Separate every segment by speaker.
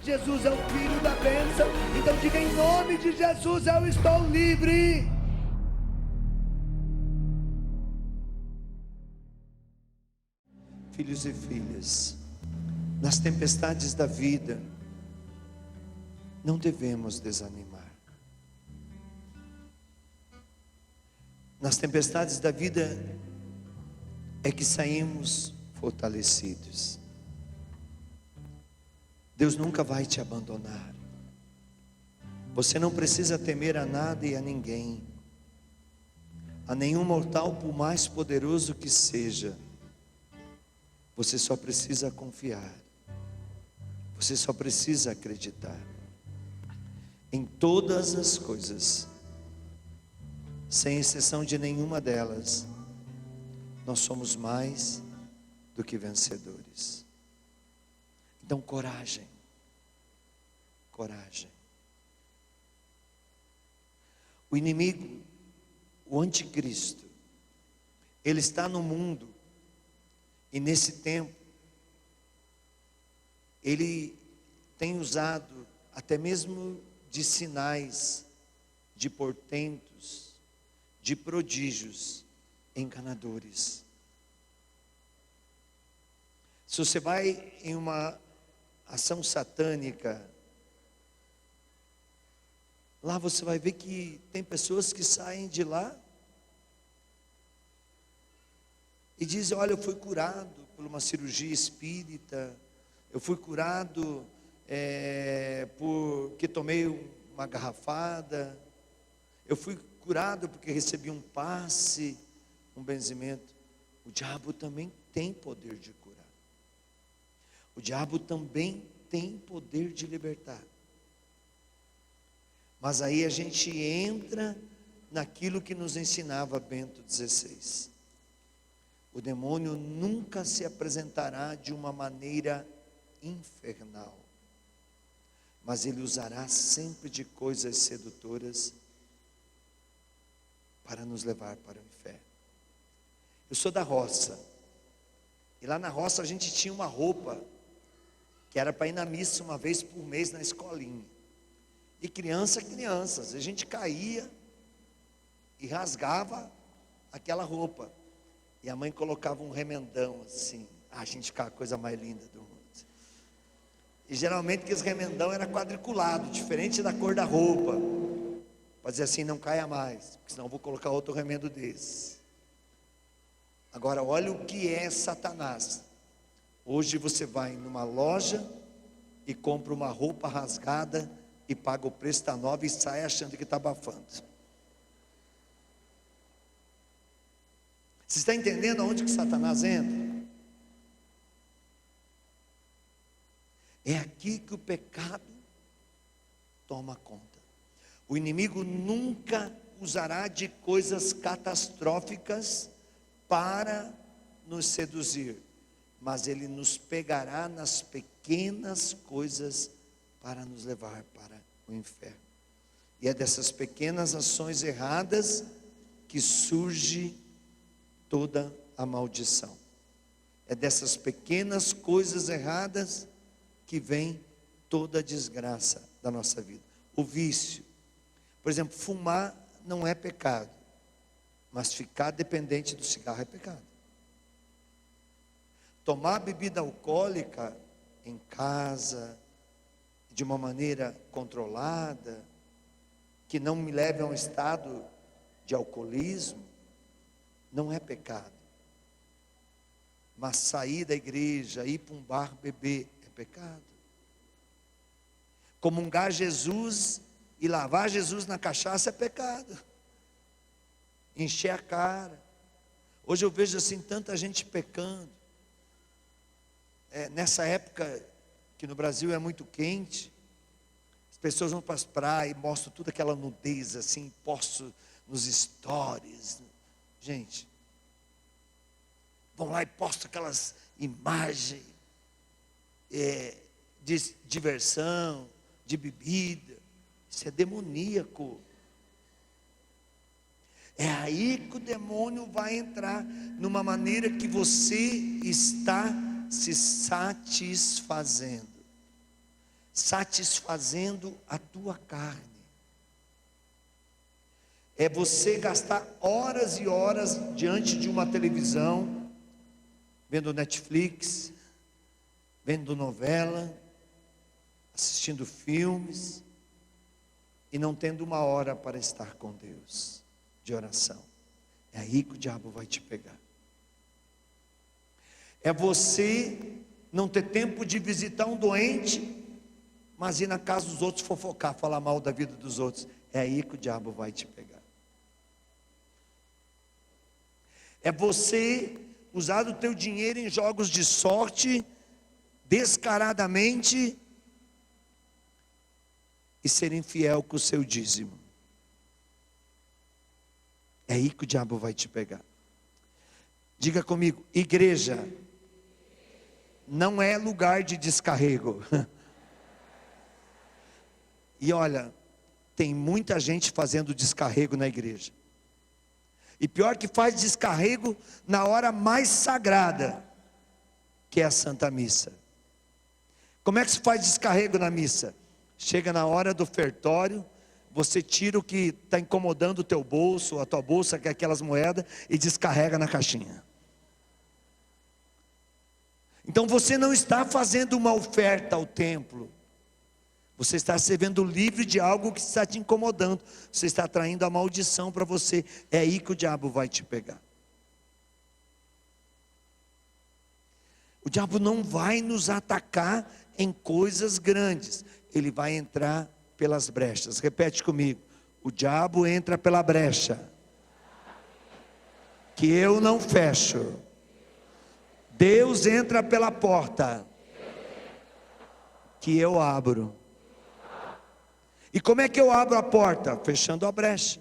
Speaker 1: Jesus é o Filho da bênção. Então diga: em nome de Jesus eu estou livre. Filhos e filhas, nas tempestades da vida, não devemos desanimar. Nas tempestades da vida é que saímos fortalecidos. Deus nunca vai te abandonar. Você não precisa temer a nada e a ninguém, a nenhum mortal, por mais poderoso que seja. Você só precisa confiar. Você só precisa acreditar. Em todas as coisas, sem exceção de nenhuma delas, nós somos mais do que vencedores. Então, coragem. Coragem. O inimigo, o anticristo, ele está no mundo, e nesse tempo ele tem usado até mesmo de sinais, de portentos, de prodígios enganadores. Se você vai em uma ação satânica, lá você vai ver que tem pessoas que saem de lá e dizem: olha, eu fui curado por uma cirurgia espírita, eu fui curado porque tomei uma garrafada, eu fui curado porque recebi um passe, um benzimento. O diabo também tem poder de curar. O diabo também tem poder de libertar. Mas aí a gente entra naquilo que nos ensinava Bento XVI. O demônio nunca se apresentará de uma maneira infernal, mas ele usará sempre de coisas sedutoras para nos levar para o inferno. Eu sou da roça, e lá na roça a gente tinha uma roupa que era para ir na missa uma vez por mês na escolinha. E crianças, a gente caía e rasgava aquela roupa. E a mãe colocava um remendão assim. A gente ficava a coisa mais linda do mundo. E geralmente aqueles remendão era quadriculado, diferente da cor da roupa. Para dizer assim, não caia mais, porque senão eu vou colocar outro remendo desse. Agora olha o que é Satanás. Hoje você vai numa loja e compra uma roupa rasgada e paga o preço da nova e sai achando que está abafando. Você está entendendo aonde que Satanás entra? É aqui que o pecado toma conta. O inimigo nunca usará de coisas catastróficas para nos seduzir, mas ele nos pegará nas pequenas coisas para nos levar para o inferno. E é dessas pequenas ações erradas que surge toda a maldição. É dessas pequenas coisas erradas que vem toda a desgraça da nossa vida. O vício, por exemplo, fumar não é pecado, mas ficar dependente do cigarro é pecado. Tomar bebida alcoólica em casa, de uma maneira controlada, que não me leve a um estado de alcoolismo, não é pecado. Mas sair da igreja, ir para um bar beber, é pecado. Comungar Jesus e lavar Jesus na cachaça é pecado. Encher a cara. Hoje eu vejo assim tanta gente pecando. Nessa época que no Brasil é muito quente, as pessoas vão para as praias e mostram toda aquela nudez assim, postam nos stories. Gente, vão lá e postam aquelas imagens de diversão, de bebida. Isso é demoníaco. É aí que o demônio vai entrar, numa maneira que você está se satisfazendo. satisfazendo a tua carne. É você gastar horas e horas diante de uma televisão, vendo Netflix, vendo novela, assistindo filmes, e não tendo uma hora para estar com Deus, de oração. É aí que o diabo vai te pegar. É você não ter tempo de visitar um doente, mas ir na casa dos outros fofocar, falar mal da vida dos outros. É aí que o diabo vai te pegar. É você usar o teu dinheiro em jogos de sorte, descaradamente, e ser infiel com o seu dízimo. É aí que o diabo vai te pegar. Diga comigo: igreja não é lugar de descarrego. E olha, tem muita gente fazendo descarrego na igreja. E pior que faz descarrego na hora mais sagrada, que é a Santa Missa. Como é que se faz descarrego na missa? Chega na hora do ofertório, você tira o que está incomodando o teu bolso, a tua bolsa, que é aquelas moedas, e descarrega na caixinha. Então você não está fazendo uma oferta ao templo. Você está se vendo livre de algo que está te incomodando. Você está atraindo a maldição para você. É aí que o diabo vai te pegar. O diabo não vai nos atacar em coisas grandes. Ele vai entrar pelas brechas. Repete comigo: o diabo entra pela brecha que eu não fecho. Deus entra pela porta que eu abro. E como é que eu abro a porta? Fechando a brecha.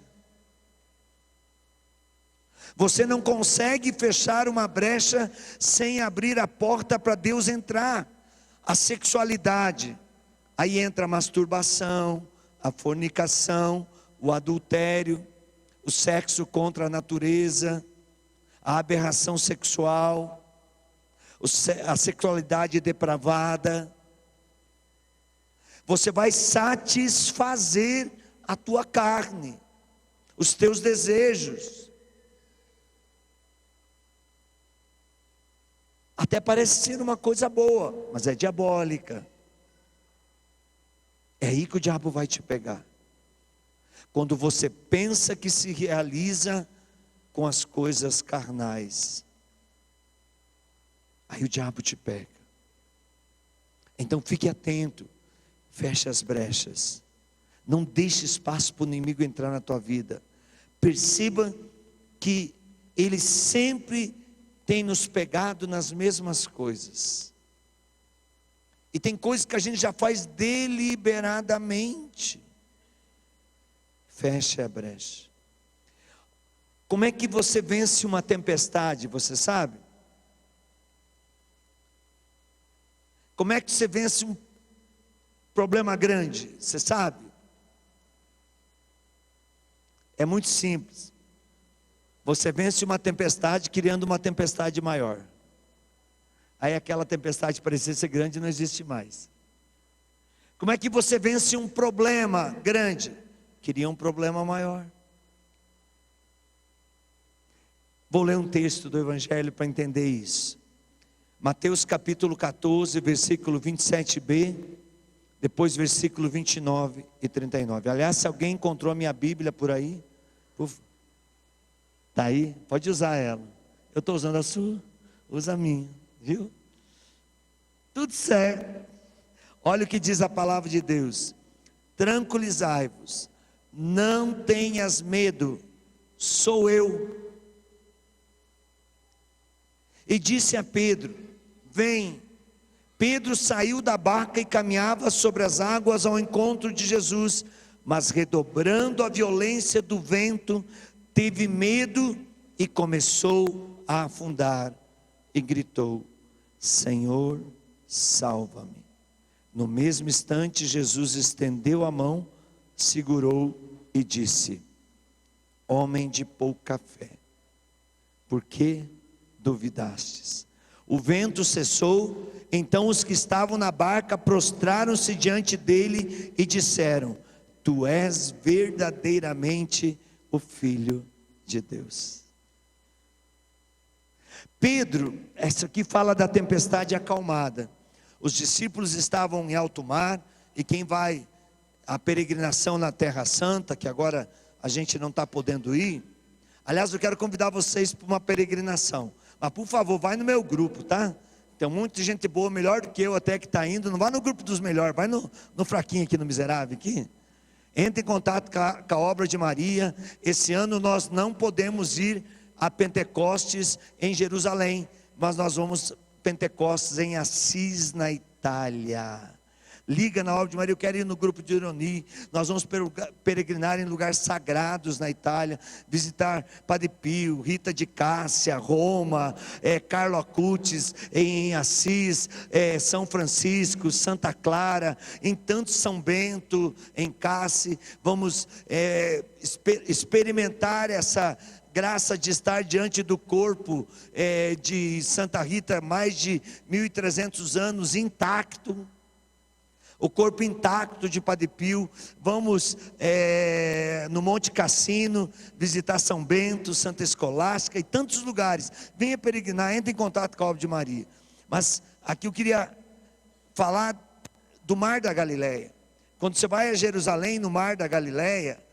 Speaker 1: Você não consegue fechar uma brecha sem abrir a porta para Deus entrar. A sexualidade, aí entra a masturbação, a fornicação, o adultério, o sexo contra a natureza, a aberração sexual, a sexualidade depravada. Você vai satisfazer a tua carne, os teus desejos. Até parece ser uma coisa boa, mas é diabólica. É aí que o diabo vai te pegar. Quando você pensa que se realiza com as coisas carnais, aí o diabo te pega. Então fique atento, feche as brechas, não deixe espaço para o inimigo entrar na tua vida. Perceba que ele sempre tem nos pegado nas mesmas coisas. E tem coisas que a gente já faz deliberadamente. Feche a brecha. Como é que você vence uma tempestade, você sabe? Como é que você vence um problema grande, você sabe? É muito simples. Você vence uma tempestade criando uma tempestade maior. Aí aquela tempestade parecia ser grande e não existe mais. Como é que você vence um problema grande? Cria um problema maior. Vou ler um texto do Evangelho para entender isso. Mateus capítulo 14, versículo 27b, depois versículo 29 e 39. Aliás, se alguém encontrou a minha Bíblia por aí, está aí, pode usar ela. Eu estou usando a sua, usa a minha, viu? Tudo certo. Olha o que diz a palavra de Deus: tranquilizai-vos, não tenhas medo, sou eu. E disse a Pedro: vem. Pedro saiu da barca e caminhava sobre as águas ao encontro de Jesus, mas redobrando a violência do vento, teve medo e começou a afundar, e gritou: Senhor, salva-me. No mesmo instante, Jesus estendeu a mão, segurou e disse: homem de pouca fé, por que duvidastes? O vento cessou, então os que estavam na barca prostraram-se diante dele e disseram: Tu és verdadeiramente o Filho de Deus. Pedro, essa aqui fala da tempestade acalmada. Os discípulos estavam em alto mar, e quem vai à peregrinação na Terra Santa, que agora a gente não está podendo ir. Aliás, eu quero convidar vocês para uma peregrinação, mas por favor, vai no meu grupo, tá? Tem muita gente boa, melhor do que eu até, que está indo. Não vai no grupo dos melhores, vai no fraquinho aqui, no miserável aqui. Entre em contato com a obra de Maria. Esse ano nós não podemos ir a Pentecostes em Jerusalém, mas nós vamos Pentecostes em Assis, na Itália. Liga na obra de Maria, eu quero ir no grupo de Ironi. Nós vamos peregrinar em lugares sagrados na Itália, visitar Padre Pio, Rita de Cássia, Roma, Carlo Acutis em Assis, São Francisco, Santa Clara, em tanto São Bento, em Cassi. Vamos experimentar essa graça de estar diante do corpo de Santa Rita, mais de 1300 anos, intacto. O corpo intacto de Padre Pio. Vamos no Monte Cassino visitar São Bento, Santa Escolástica e tantos lugares. Venha peregrinar, entre em contato com a obra de Maria. Mas aqui eu queria falar do Mar da Galileia. Quando você vai a Jerusalém, no Mar da Galileia,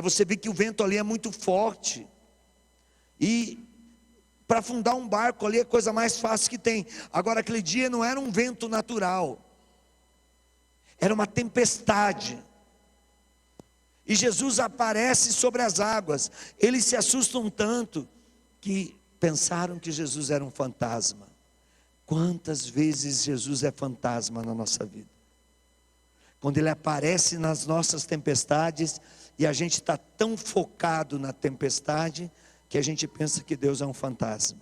Speaker 1: você vê que o vento ali é muito forte. E para afundar um barco ali é a coisa mais fácil que tem. Agora, aquele dia não era um vento natural, era uma tempestade. E Jesus aparece sobre as águas. Eles se assustam tanto que pensaram que Jesus era um fantasma. Quantas vezes Jesus é fantasma na nossa vida? Quando Ele aparece nas nossas tempestades, e a gente está tão focado na tempestade, que a gente pensa que Deus é um fantasma.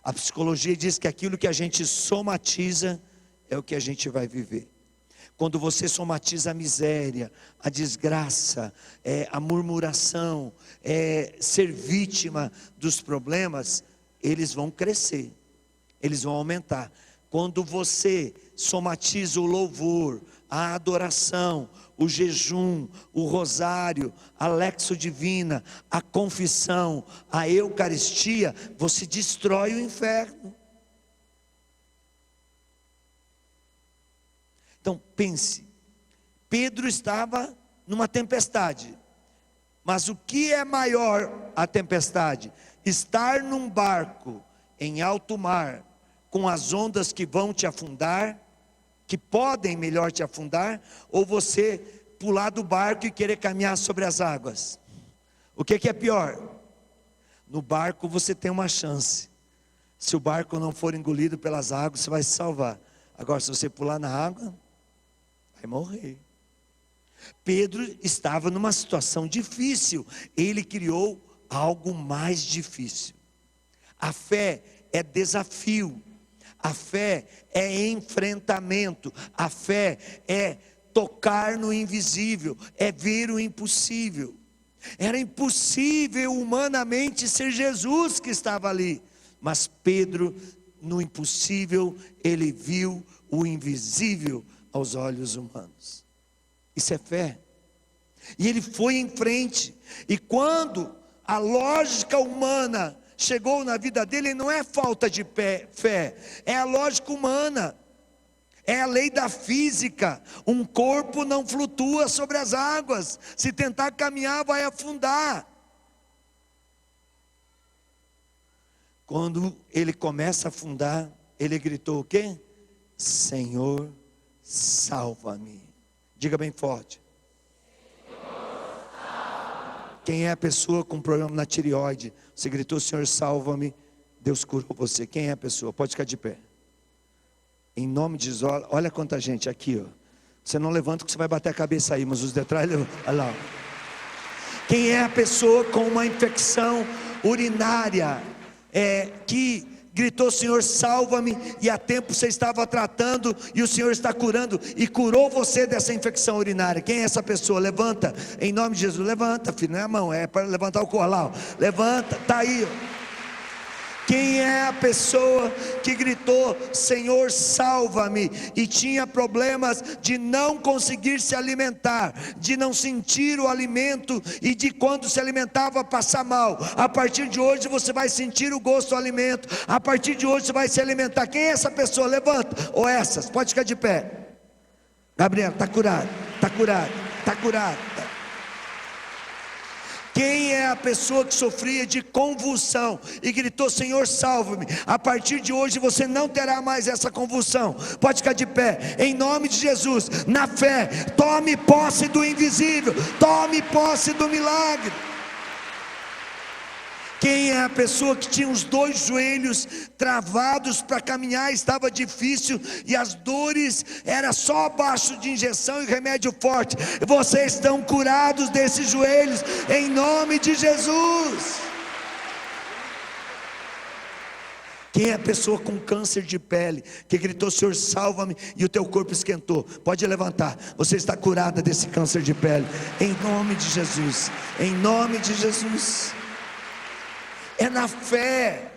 Speaker 1: A psicologia diz que aquilo que a gente somatiza é o que a gente vai viver. Quando você somatiza a miséria, a desgraça, a murmuração, ser vítima dos problemas, eles vão crescer, eles vão aumentar. Quando você somatiza o louvor, a adoração, o jejum, o rosário, a lexo divina, a confissão, a eucaristia, você destrói o inferno. Então pense, Pedro estava numa tempestade, mas o que é maior a tempestade? Estar num barco em alto mar, com as ondas que vão te afundar, que podem melhor te afundar, ou você pular do barco e querer caminhar sobre as águas? O que é pior? No barco você tem uma chance. Se o barco não for engolido pelas águas, você vai se salvar. Agora, se você pular na água, vai morrer. Pedro estava numa situação difícil. Ele criou algo mais difícil. A fé é desafio. A fé é enfrentamento. A fé é tocar no invisível, é ver o impossível. Era impossível humanamente ser Jesus que estava ali, mas Pedro, no impossível, ele viu o invisível aos olhos humanos. Isso é fé. E ele foi em frente. E quando a lógica humana chegou na vida dele, não é falta de fé, é a lógica humana, é a lei da física. Um corpo não flutua sobre as águas, se tentar caminhar vai afundar. Quando ele começa a afundar, ele gritou o quê? Senhor, salva-me. Diga bem forte. Quem é a pessoa com problema na tireoide? Você gritou, Senhor, salva-me, Deus curou você. Quem é a pessoa? Pode ficar de pé. Em nome de Jesus, olha quanta gente aqui, ó. Você não levanta que você vai bater a cabeça aí, mas os detalhes, olha lá. Quem é a pessoa com uma infecção urinária, que gritou, Senhor, salva-me, e há tempo você estava tratando, e o Senhor está curando, e curou você dessa infecção urinária? Quem é essa pessoa? Levanta, em nome de Jesus. Levanta, filho, não é a mão, é para levantar o colar, ó. Levanta, está aí, ó. Quem é a pessoa que gritou: Senhor, salva-me, e tinha problemas de não conseguir se alimentar, de não sentir o alimento, e de quando se alimentava passar mal? A partir de hoje você vai sentir o gosto do alimento, a partir de hoje você vai se alimentar. Quem é essa pessoa? Levanta. Ou essas, pode ficar de pé. Gabriel, está curado, está curado, está curado. Quem é a pessoa que sofria de convulsão e gritou: Senhor, salva-me? A partir de hoje você não terá mais essa convulsão. Pode ficar de pé, em nome de Jesus. Na fé, tome posse do invisível, tome posse do milagre. Quem é a pessoa que tinha os dois joelhos travados para caminhar, estava difícil, e as dores era só abaixo de injeção e remédio forte? Vocês estão curados desses joelhos, em nome de Jesus. Quem é a pessoa com câncer de pele, que gritou: Senhor, salva-me, e o teu corpo esquentou? Pode levantar, você está curada desse câncer de pele, em nome de Jesus, em nome de Jesus. É na fé.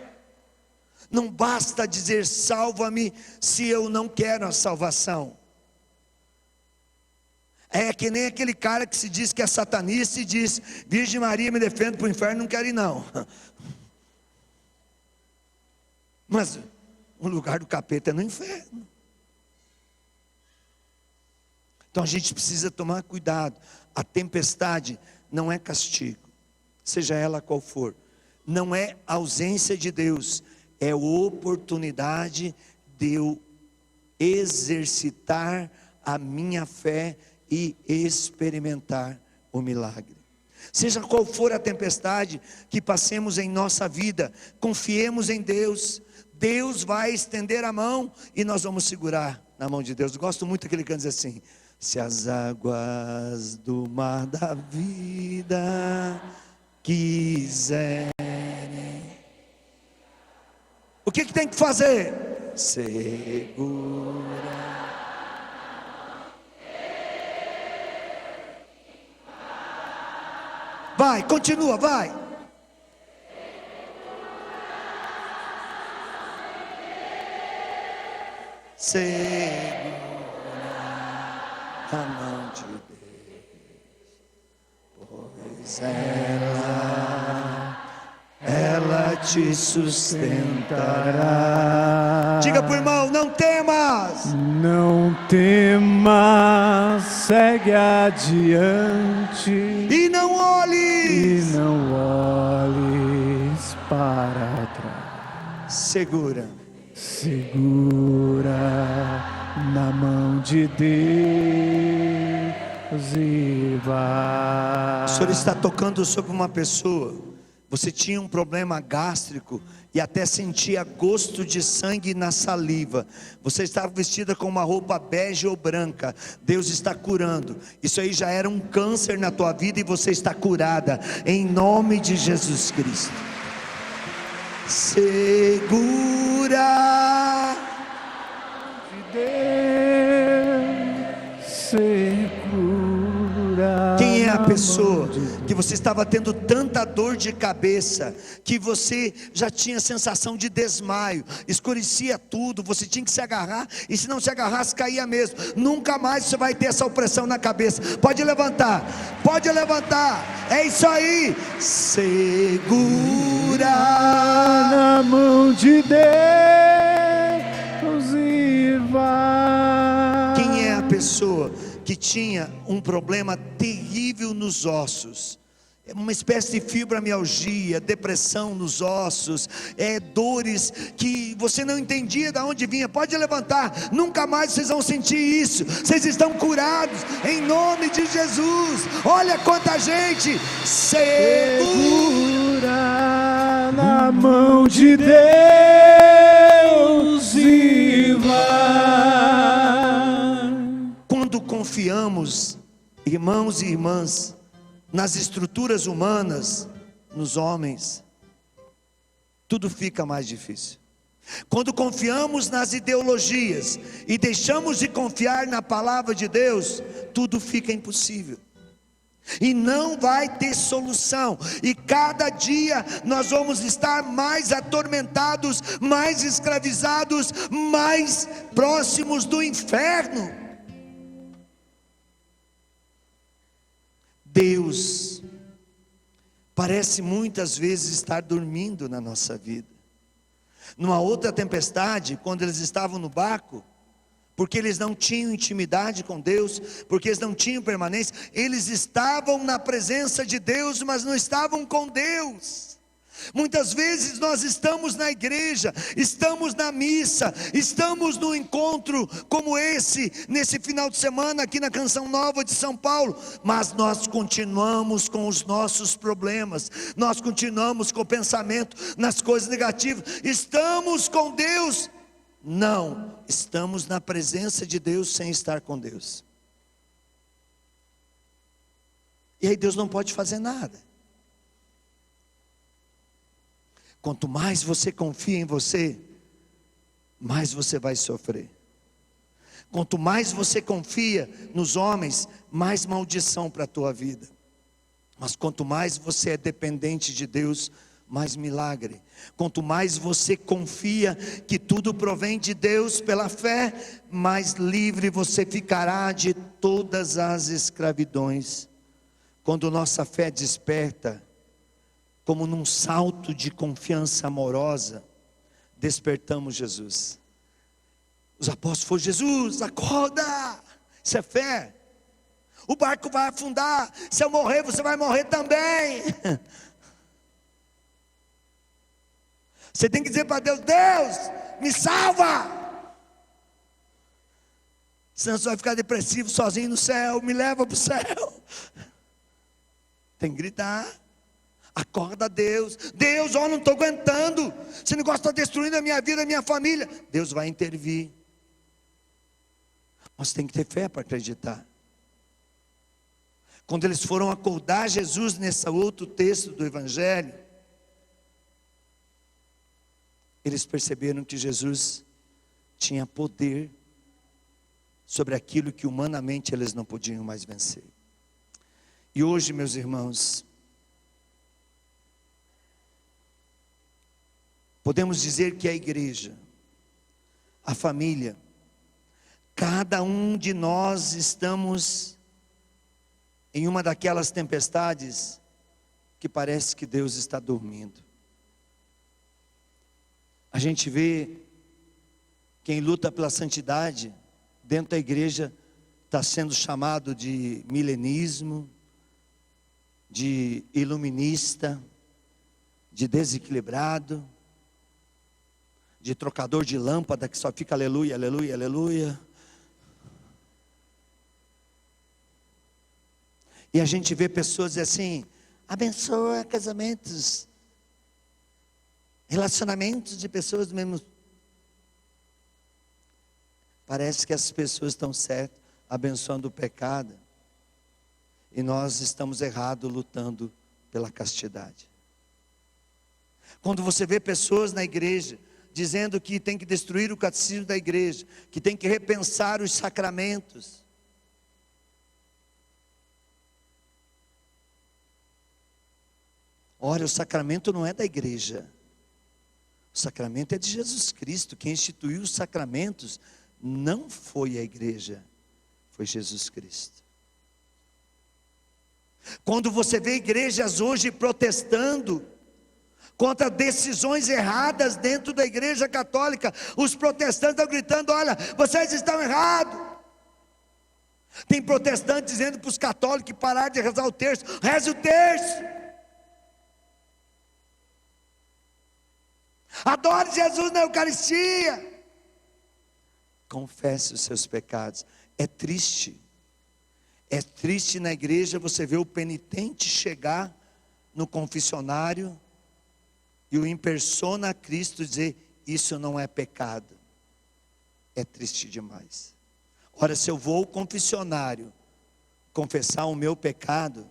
Speaker 1: Não basta dizer salva-me se eu não quero a salvação. É que nem aquele cara que se diz que é satanista e diz: Virgem Maria, me defende para o inferno, não quero ir não. Mas o lugar do capeta é no inferno. Então a gente precisa tomar cuidado. A tempestade não é castigo, seja ela qual for. Não é ausência de Deus, é oportunidade de eu exercitar a minha fé e experimentar o milagre. Seja qual for a tempestade que passemos em nossa vida, confiemos em Deus. Deus vai estender a mão e nós vamos segurar na mão de Deus. Gosto muito daquele que diz assim: se as águas do mar da vida quiserem. O que tem que fazer? Segura. Vai, continua, vai. Segura a mão de Deus, pois ela te sustentará. Diga para o irmão: não temas.
Speaker 2: Não temas, segue adiante.
Speaker 1: E não olhes.
Speaker 2: E não olhes para trás.
Speaker 1: Segura.
Speaker 2: Segura na mão de Deus e vai.
Speaker 1: O Senhor está tocando sobre uma pessoa. Você tinha um problema gástrico e até sentia gosto de sangue na saliva. Você estava vestida com uma roupa bege ou branca. Deus está curando. Isso aí já era um câncer na tua vida e você está curada, em nome de Jesus Cristo. Segura
Speaker 2: de Deus, segura.
Speaker 1: Quem é a pessoa que você estava tendo tanta dor de cabeça, que você já tinha sensação de desmaio, escurecia tudo, você tinha que se agarrar, e se não se agarrasse caía mesmo? Nunca mais você vai ter essa opressão na cabeça. Pode levantar, é isso aí. Segura
Speaker 2: na mão de Deus e vai.
Speaker 1: Quem é a pessoa que tinha um problema terrível nos ossos? Uma espécie de fibromialgia, depressão nos ossos, dores que você não entendia de onde vinha. Pode levantar, nunca mais vocês vão sentir isso. Vocês estão curados em nome de Jesus. Olha quanta gente.
Speaker 2: Segura na mão de Deus e vai.
Speaker 1: Quando confiamos, irmãos e irmãs, nas estruturas humanas, nos homens, tudo fica mais difícil. Quando confiamos nas ideologias e deixamos de confiar na palavra de Deus, tudo fica impossível. E não vai ter solução. E cada dia nós vamos estar mais atormentados, mais escravizados, mais próximos do inferno. Deus parece muitas vezes estar dormindo na nossa vida. Numa outra tempestade, quando eles estavam no barco, porque eles não tinham intimidade com Deus, porque eles não tinham permanência, eles estavam na presença de Deus, mas não estavam com Deus. Muitas vezes nós estamos na igreja, estamos na missa, estamos no encontro como esse, nesse final de semana aqui na Canção Nova de São Paulo, mas nós continuamos com os nossos problemas, nós continuamos com o pensamento nas coisas negativas. Estamos com Deus? Não, estamos na presença de Deus sem estar com Deus. E aí Deus não pode fazer nada. Quanto mais você confia em você, mais você vai sofrer. Quanto mais você confia nos homens, mais maldição para a tua vida. Mas quanto mais você é dependente de Deus, mais milagre. Quanto mais você confia que tudo provém de Deus pela fé, mais livre você ficará de todas as escravidões. Quando nossa fé desperta, como num salto de confiança amorosa, despertamos Jesus. Os apóstolos foram: Jesus, acorda, isso é fé. O barco vai afundar, se eu morrer, você vai morrer também. Você tem que dizer para Deus: Deus, me salva. Senão você vai ficar depressivo sozinho no céu, me leva para o céu. Tem que gritar. Acorda, Deus. Deus, não estou aguentando. Esse negócio está destruindo a minha vida, a minha família. Deus vai intervir. Nós temos que ter fé para acreditar. Quando eles foram acordar Jesus nesse outro texto do Evangelho, eles perceberam que Jesus tinha poder sobre aquilo que humanamente eles não podiam mais vencer. E hoje, meus irmãos, podemos dizer que a igreja, a família, cada um de nós estamos em uma daquelas tempestades que parece que Deus está dormindo. A gente vê quem luta pela santidade dentro da igreja está sendo chamado de milenismo, de iluminista, de desequilibrado, de trocador de lâmpada que só fica aleluia, aleluia, aleluia. E a gente vê pessoas assim: abençoa casamentos, relacionamentos de pessoas do mesmo. Parece que essas pessoas estão certas, abençoando o pecado, e nós estamos errados lutando pela castidade. Quando você vê pessoas na igreja dizendo que tem que destruir o catecismo da igreja, que tem que repensar os sacramentos, ora, o sacramento não é da igreja, o sacramento é de Jesus Cristo. Quem instituiu os sacramentos não foi a igreja, foi Jesus Cristo. Quando você vê igrejas hoje protestando contra decisões erradas dentro da igreja católica, os protestantes estão gritando: olha, vocês estão errados. Tem protestante dizendo para os católicos que parar de rezar o terço: reze o terço. Adore Jesus na Eucaristia. Confesse os seus pecados. É triste na igreja você ver o penitente chegar no confessionário e o in persona Cristo dizer: isso não é pecado. É triste demais. Ora, se eu vou ao confessionário confessar o meu pecado,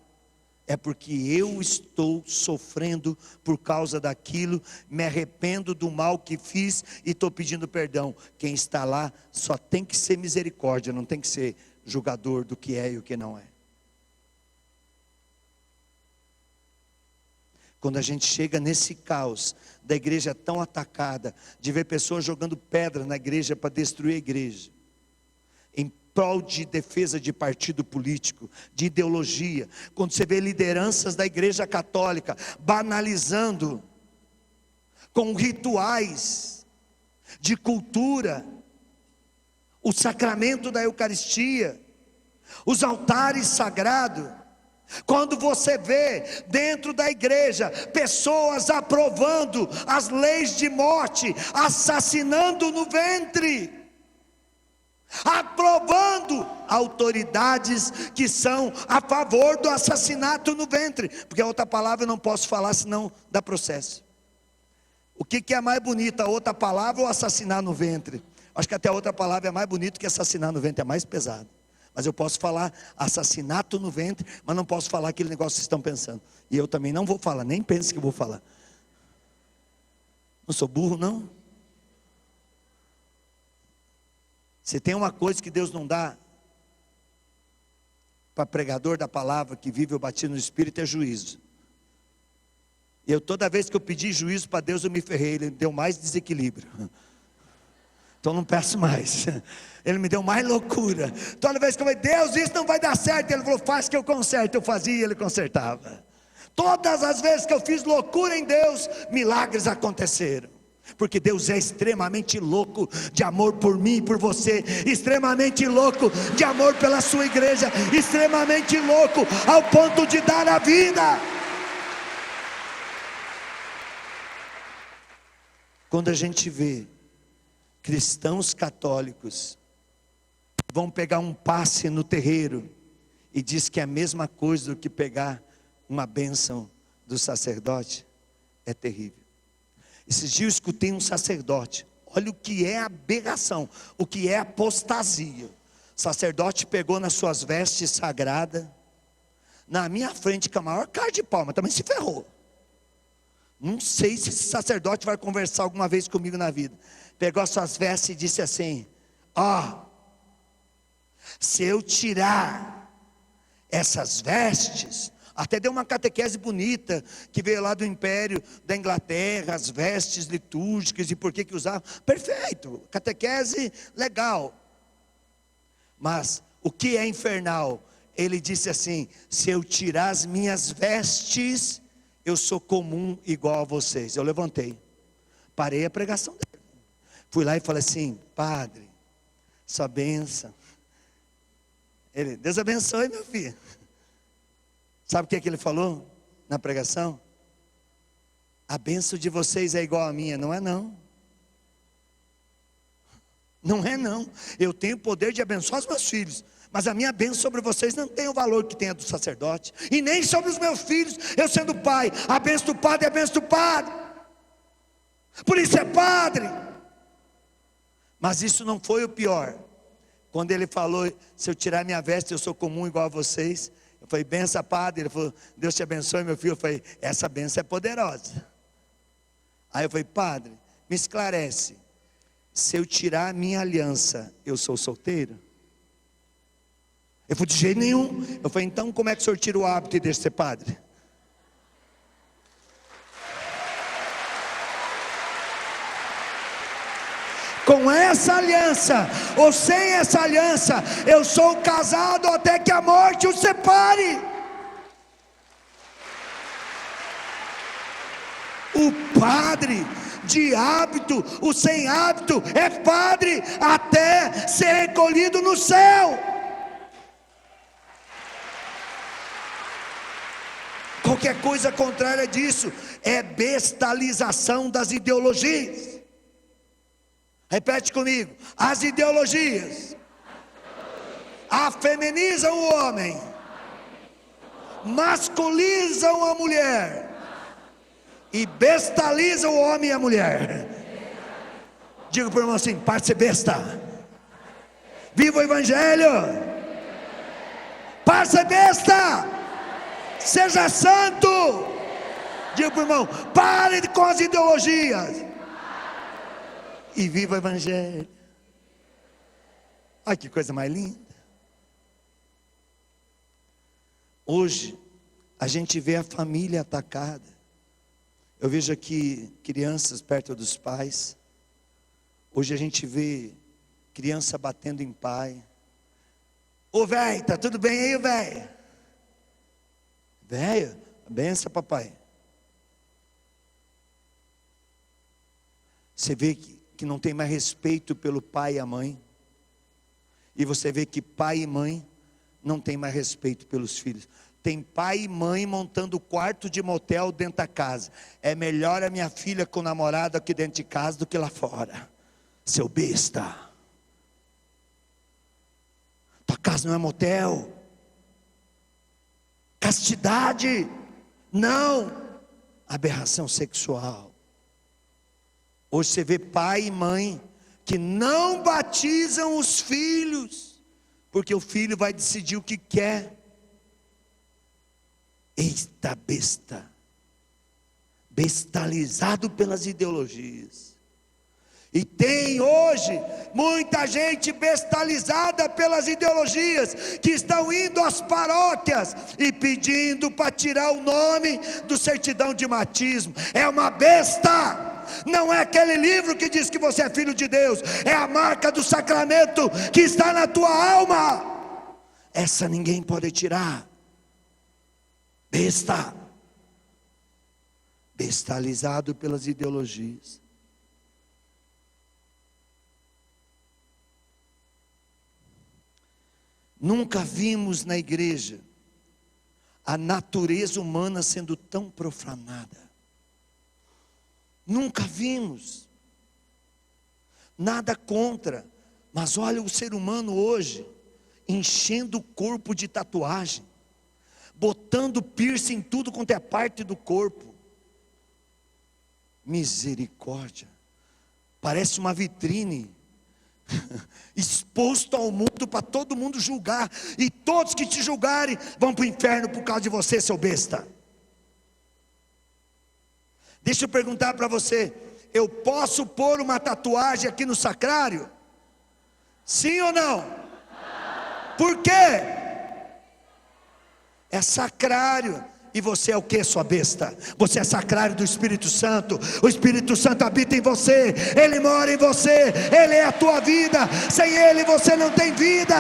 Speaker 1: é porque eu estou sofrendo por causa daquilo, me arrependo do mal que fiz e estou pedindo perdão. Quem está lá só tem que ser misericórdia, não tem que ser julgador do que é e o que não é. Quando a gente chega nesse caos da igreja tão atacada, de ver pessoas jogando pedra na igreja para destruir a igreja, em prol de defesa de partido político, de ideologia. Quando você vê lideranças da igreja católica banalizando com rituais de cultura o sacramento da Eucaristia, os altares sagrados. Quando você vê dentro da igreja pessoas aprovando as leis de morte, assassinando no ventre, aprovando autoridades que são a favor do assassinato no ventre, porque a outra palavra eu não posso falar senão dá processo. O que é mais bonito, a outra palavra ou assassinar no ventre? Acho que até a outra palavra é mais bonito que assassinar no ventre, é mais pesado. Mas eu posso falar assassinato no ventre, mas não posso falar aquele negócio que vocês estão pensando. E eu também não vou falar, nem pense que eu vou falar. Não sou burro, não. Se tem uma coisa que Deus não dá para pregador da palavra que vive o batido no Espírito, é juízo. E toda vez que eu pedi juízo para Deus, eu me ferrei, Ele me deu mais desequilíbrio. Então não peço mais. Ele me deu mais loucura. Toda vez que eu falei, Deus, isso não vai dar certo, Ele falou, faz que eu conserto. Eu fazia e Ele consertava. Todas as vezes que eu fiz loucura em Deus, milagres aconteceram. Porque Deus é extremamente louco de amor por mim e por você, extremamente louco de amor pela sua igreja, extremamente louco ao ponto de dar a vida. Quando a gente vê cristãos católicos vão pegar um passe no terreiro e diz que é a mesma coisa do que pegar uma bênção do sacerdote, é terrível. Esses dias eu escutei um sacerdote, olha o que é aberração, o que é apostasia. O sacerdote pegou nas suas vestes sagradas, na minha frente com a maior cara de pau, mas também se ferrou. Não sei se esse sacerdote vai conversar alguma vez comigo na vida. Pegou as suas vestes e disse assim: se eu tirar essas vestes, até deu uma catequese bonita, que veio lá do Império da Inglaterra, as vestes litúrgicas e por que usava, perfeito, catequese legal. Mas o que é infernal? Ele disse assim: se eu tirar as minhas vestes, eu sou comum igual a vocês. Eu levantei, parei a pregação dele, fui lá e falei assim: padre, sua bênção. Ele, Deus abençoe, meu filho. Sabe o que ele falou na pregação? A bênção de vocês é igual a minha. Não é não. Não é não. Eu tenho o poder de abençoar os meus filhos, mas a minha bênção sobre vocês não tem o valor que tem a do sacerdote, e nem sobre os meus filhos, eu sendo pai. A bênção do padre é a bênção do padre, por isso é padre. Mas isso não foi o pior. Quando ele falou: se eu tirar minha veste, eu sou comum igual a vocês. Eu falei: benção, padre. Ele falou: Deus te abençoe, meu filho. Eu falei: essa benção é poderosa. Aí eu falei: padre, me esclarece, se eu tirar a minha aliança, eu sou solteiro? Ele falou: de jeito nenhum. Eu falei: então como é que o senhor tira o hábito e deixa de ser padre? Com essa aliança ou sem essa aliança, eu sou casado até que a morte o separe. O padre de hábito, o sem hábito, é padre até ser recolhido no céu. Qualquer coisa contrária disso é bestalização das ideologias. Repete comigo: as ideologias afeminizam o homem, masculinizam a mulher e bestalizam o homem e a mulher. Diga para o irmão assim: para de ser besta, viva o evangelho. Para de ser besta, seja santo. Diga para o irmão: pare com as ideologias e viva o evangelho. Olha que coisa mais linda. Hoje a gente vê a família atacada, Eu vejo aqui crianças perto dos pais. Hoje a gente vê criança batendo em pai. Ô velho, tá tudo bem aí, velho? Velho, benção, papai. Você vê que não tem mais respeito pelo pai e a mãe. E você vê que pai e mãe não tem mais respeito pelos filhos. Tem pai e mãe montando quarto de motel dentro da casa. É melhor a minha filha com o namorado aqui dentro de casa do que lá fora. Seu besta. Tua casa não é motel. Castidade. Não. Aberração sexual. Hoje você vê pai e mãe que não batizam os filhos, porque o filho vai decidir o que quer. Eita besta, bestalizado pelas ideologias. E tem hoje muita gente bestalizada pelas ideologias, que estão indo às paróquias e pedindo para tirar o nome do certidão de batismo. É uma besta. Não é aquele livro que diz que você é filho de Deus, é a marca do sacramento que está na tua alma. Essa ninguém pode tirar. Besta, bestalizado pelas ideologias. Nunca vimos na igreja a natureza humana sendo tão profanada. Nunca vimos. Nada contra, mas olha o ser humano hoje enchendo o corpo de tatuagem, botando piercing em tudo quanto é parte do corpo. Misericórdia. Parece uma vitrine exposto ao mundo para todo mundo julgar, e todos que te julgarem vão para o inferno por causa de você, seu besta. Deixa eu perguntar para você: eu posso pôr uma tatuagem aqui no sacrário? Sim ou não? Por quê? É sacrário. E você é o que, sua besta? Você é sacrário do Espírito Santo. O Espírito Santo habita em você, Ele mora em você, Ele é a tua vida. Sem Ele você não tem vida.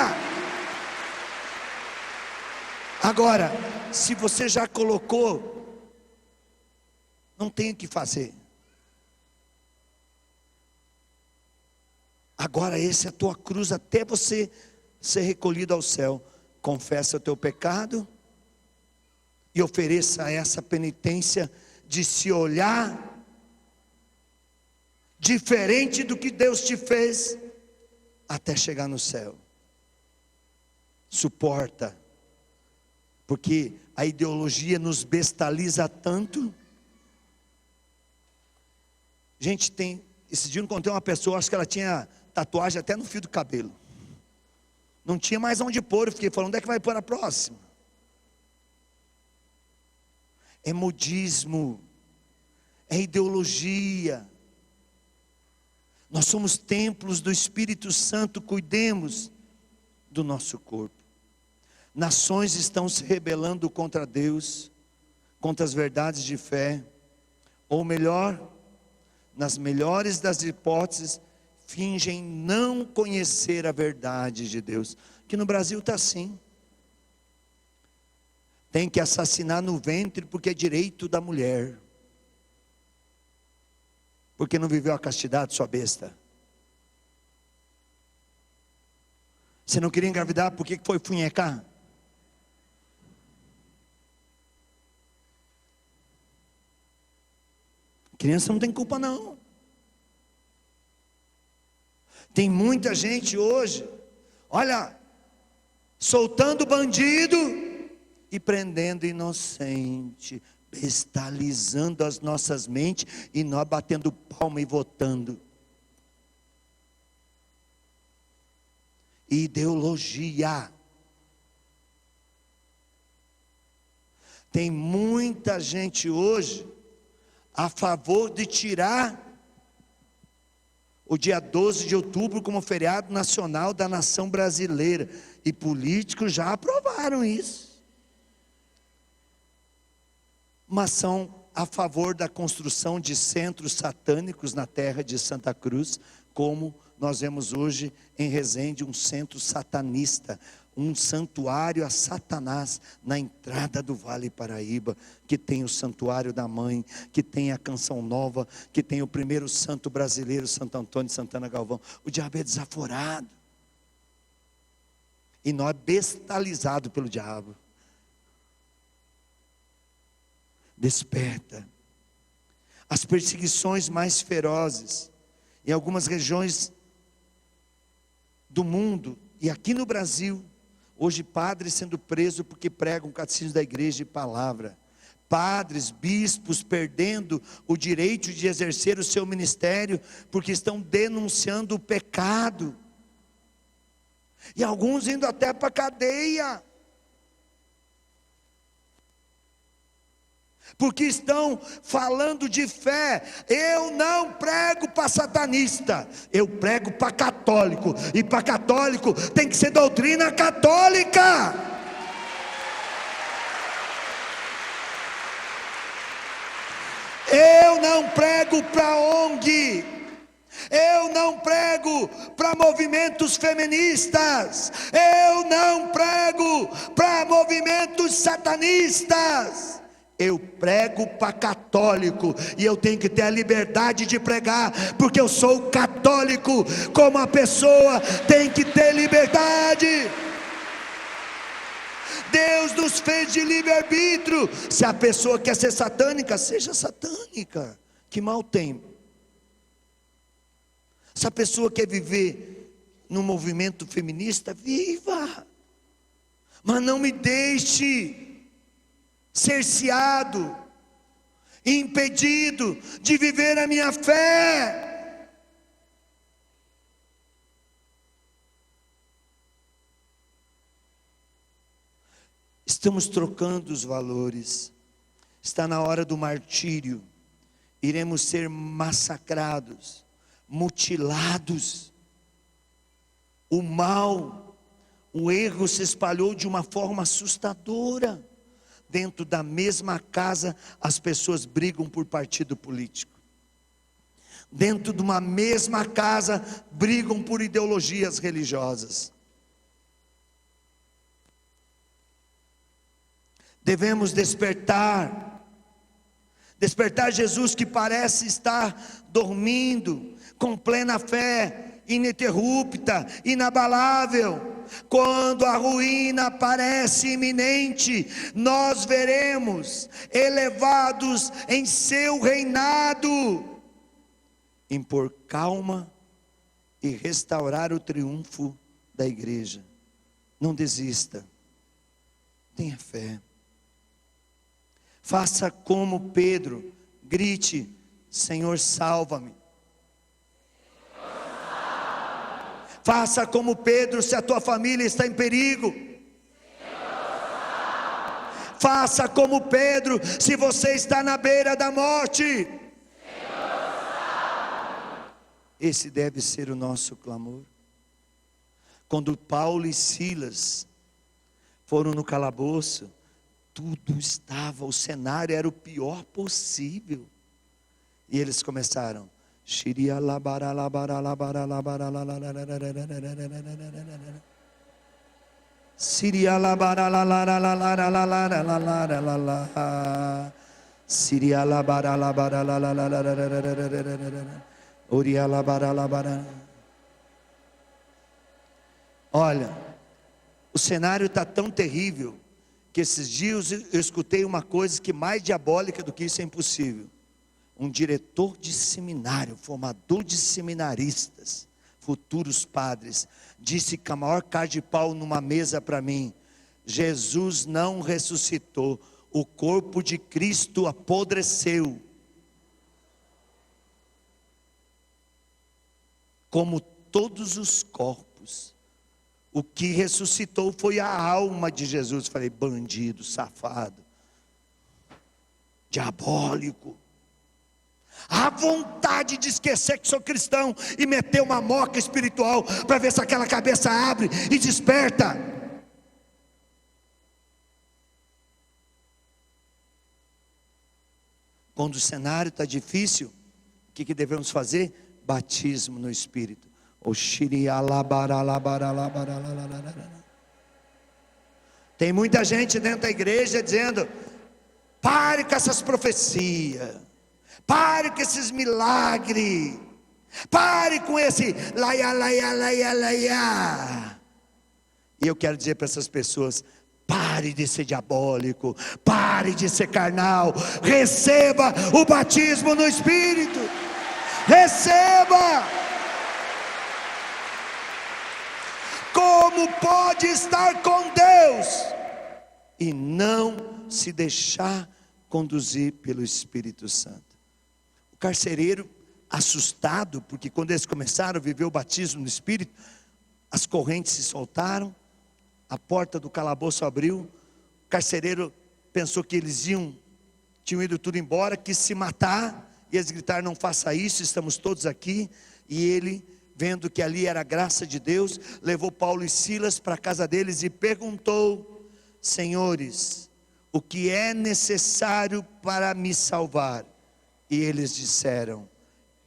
Speaker 1: Agora, se você já colocou, não tem o que fazer. Agora essa é a tua cruz até você ser recolhido ao céu. Confessa o teu pecado e ofereça essa penitência de se olhar diferente do que Deus te fez até chegar no céu. Suporta, porque a ideologia nos bestaliza tanto. Gente, esse dia eu encontrei uma pessoa, acho que ela tinha tatuagem até no fio do cabelo. Não tinha mais onde pôr, eu fiquei falando, onde é que vai pôr a próxima? É modismo, é ideologia. Nós somos templos do Espírito Santo, cuidemos do nosso corpo. Nações estão se rebelando contra Deus, contra as verdades de fé, ou melhor, nas melhores das hipóteses, fingem não conhecer a verdade de Deus. Que no Brasil está assim. Tem que assassinar no ventre porque é direito da mulher. Porque não viveu a castidade, sua besta. Você não queria engravidar, por que foi funhecar? Criança não tem culpa não. Tem muita gente hoje, olha, soltando bandido e prendendo inocente, bestalizando as nossas mentes e nós batendo palma e votando. Ideologia. Tem muita gente hoje a favor de tirar o dia 12 de outubro como feriado nacional da nação brasileira. E políticos já aprovaram isso. Mas são a favor da construção de centros satânicos na terra de Santa Cruz, como nós vemos hoje em Resende um centro satanista, um santuário a Satanás na entrada do Vale Paraíba, que tem o Santuário da Mãe, que tem a Canção Nova, que tem o primeiro santo brasileiro, Santo Antônio de Santana Galvão. O diabo é desaforado, e nós bestializados pelo diabo. Desperta. As perseguições mais ferozes em algumas regiões do mundo e aqui no Brasil, hoje padres sendo presos porque pregam o catecismo da igreja e palavra, padres, bispos perdendo o direito de exercer o seu ministério porque estão denunciando o pecado, e alguns indo até para a cadeia, porque estão falando de fé. Eu não prego para satanista, eu prego para católico, e para católico tem que ser doutrina católica. Eu não prego para ONG, eu não prego para movimentos feministas, eu não prego para movimentos satanistas. Eu prego para católico, e eu tenho que ter a liberdade de pregar, porque eu sou católico, como a pessoa tem que ter liberdade. Deus nos fez de livre-arbítrio. Se a pessoa quer ser satânica, seja satânica, que mal tem. Se a pessoa quer viver no movimento feminista, viva, mas não me deixe cerceado, impedido de viver a minha fé. Estamos trocando os valores. Está na hora do martírio. Iremos ser massacrados, mutilados. O mal, o erro se espalhou de uma forma assustadora. Dentro da mesma casa, as pessoas brigam por partido político. Dentro de uma mesma casa, brigam por ideologias religiosas. Devemos despertar. Despertar Jesus, que parece estar dormindo, com plena fé, ininterrupta, inabalável. Quando a ruína parece iminente, nós veremos elevados em seu reinado, impor calma e restaurar o triunfo da igreja. Não desista, tenha fé. Faça como Pedro, grite: Senhor, salva-me. Faça como Pedro, se a tua família está em perigo. Faça como Pedro, se você está na beira da morte. Esse deve ser o nosso clamor. Quando Paulo e Silas foram no calabouço, tudo estava, o cenário era o pior possível. E eles começaram: olha, o cenário está tão terrível que esses dias eu escutei uma coisa que mais diabólica do que isso é impossível. Um diretor de seminário, formador de seminaristas, futuros padres, disse com a maior cara de pau numa mesa para mim: Jesus não ressuscitou, o corpo de Cristo apodreceu. Como todos os corpos, o que ressuscitou foi a alma de Jesus. Falei: bandido, safado, diabólico. A vontade de esquecer que sou cristão e meter uma moca espiritual para ver se aquela cabeça abre e desperta. Quando o cenário está difícil, o que devemos fazer? Batismo no Espírito. Tem muita gente dentro da igreja dizendo: pare com essas profecias, pare com esses milagres, pare com esse laia, laia, laia, laia. E eu quero dizer para essas pessoas: pare de ser diabólico, pare de ser carnal, receba o batismo no Espírito, receba. Como pode estar com Deus e não se deixar conduzir pelo Espírito Santo? O carcereiro, assustado, porque quando eles começaram a viver o batismo no Espírito, as correntes se soltaram, a porta do calabouço abriu, o carcereiro pensou que eles tinham ido tudo embora, quis se matar, e eles gritaram: não faça isso, estamos todos aqui. E ele, vendo que ali era a graça de Deus, levou Paulo e Silas para a casa deles e perguntou: senhores, o que é necessário para me salvar? E eles disseram: